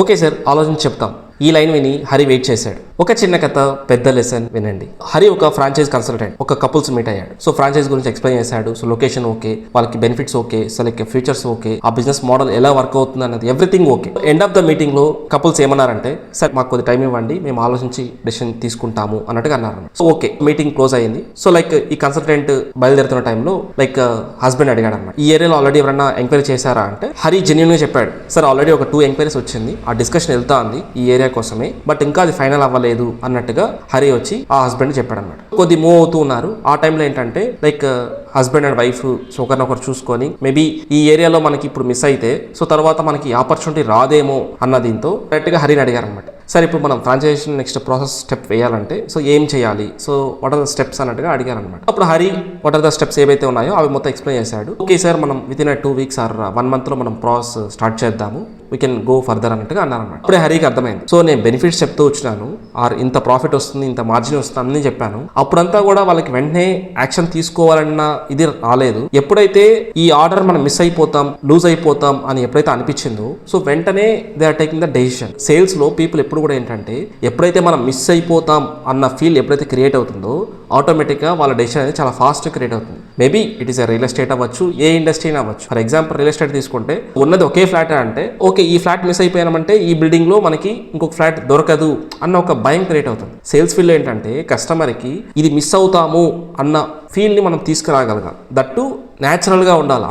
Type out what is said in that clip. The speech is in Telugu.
ఓకే సార్, ఆలోచించి చెప్తాం. ఈ లైన్ విని హరి వెయిట్ చేశాడు. ఒక చిన్న కథ, పెద్ద లెసన్ వినండి. హరి ఒక ఫ్రాంచైజ్ కన్సల్టెంట్. ఒక కపుల్స్ మీట్ అయ్యాడు. సో ఫ్రాంచైజ్ గురించి ఎక్స్ప్లెయిన్ చేశాడు. సో లొకేషన్ ఓకే, వాళ్ళకి benefits okay, so like futures okay, ఆ బిజినెస్ మోడల్ ఎలా వర్క్ అవుతుంది అన్నది everything okay. End of the meeting లో కపుల్స్ ఏమన్నారంటే, సార్ మాకు కొద్ది టైం ఇవ్వండి, మేము ఆలోచించి డెసిషన్ తీసుకుంటాము అన్నట్టుగా అన్నారు. సో ఓకే, మీటింగ్ క్లోజ్ అయ్యింది. సో లైక్ ఈ కన్సల్టెంట్ బయలుదేరుతున్న టైంలో లైక్ హస్బెండ్ అడిగాడు అన్నమాట, ఈ ఏరియాలో ఆల్రెడీ ఎవరైనా ఎంక్వైరీ చేశారా అంటే, హరి జెన్యూన్ గా చెప్పాడు, సార్ ఆల్రెడీ ఒక 2 ఎంక్వైరీస్ వచ్చింది, ఆ డిస్కషన్ వెళ్తా ఉంది ఈ ఏరియా కోసమే, బట్ ఇంకా అది ఫైనల్ అవ్వలేదు అన్నట్టుగా హరి వచ్చి ఆ హస్బెండ్ చెప్పాడు అనమాట. కొద్ది మూవ్ అవుతూ ఉన్నారు. ఆ టైంలో ఏంటంటే లైక్ హస్బెండ్ అండ్ వైఫ్ ఒకరినొకరు చూసుకొని, మేబీ ఈ ఏరియాలో మనకి ఇప్పుడు మిస్ అయితే సో తర్వాత మనకి ఆపర్చునిటీ రాదేమో అన్న దీంతో డైరెక్ట్ గా హరిని అడిగారు అనమాట, సార్ ఇప్పుడు మనం ఫ్రాంచైజేషన్ నెక్స్ట్ ప్రాసెస్ స్టెప్ వేయాలంటే సో ఏం చేయాలి, so what are the steps అన్నట్టుగా అడిగారు అనమాట. అప్పుడు Hari what are the steps ఏవైతే ఉన్నాయో అవి మొత్తం ఎక్స్ప్లెయిన్ చేశాడు. ఓకే సార్, మనం within 2 weeks or 1 month లో మనం ప్రాసెస్ స్టార్ట్ చేద్దాము, వీ కెన్ గో ఫర్దర్ అన్నట్టుగా అన్నారన్నమాట. అప్పుడే హరికి అర్థమైంది, సో నేను బెనిఫిట్స్ చెప్తూ వచ్చినాను, ఆర్ ఇంత ప్రాఫిట్ వస్తుంది, ఇంత మార్జిన్ వస్తుంది అని చెప్పాను. అప్పుడంతా కూడా వాళ్ళకి వెంటనే యాక్షన్ తీసుకోవాలన్న ఇది రాలేదు. ఎప్పుడైతే ఈ ఆర్డర్ మనం మిస్ అయిపోతాం, లూజ్ అయిపోతాం అని ఎప్పుడైతే అనిపించిందో సో వెంటనే they are taking the decision. Sales లో పీపుల్ ఎప్పుడు కూడా ఏంటంటే, ఎప్పుడైతే మనం మిస్ అయిపోతాం అన్న ఫీల్ ఎప్పుడైతే క్రియేట్ అవుతుందో ఆటోమేటిక్గా వాళ్ళ డెసిషన్ అనేది చాలా ఫాస్ట్ క్రియేట్ అవుతుంది. Maybe it is real estate అవ్వచ్చు, ఏ ఇండస్ట్రీ అవ్వచ్చు. ఫర్ ఎగ్జాంపుల్ రియల్ ఎస్టేట్ తీసుకుంటే ఉన్నది ఒకే ఫ్లాట్ అంటే, ఓకే ఈ ఫ్లాట్ మిస్ అయిపోయామంటే ఈ బిల్డింగ్ లో మనకి ఇంకొక ఫ్లాట్ దొరకదు అన్న ఒక భయం క్రియేట్ అవుతుంది. సేల్స్ ఫీల్డ్ ఏంటంటే కస్టమర్కి ఇది మిస్ అవుతాము అన్న ఫీల్ని మనం తీసుకురాగలగాలి, దట్టు న్యాచురల్గా ఉండాలి.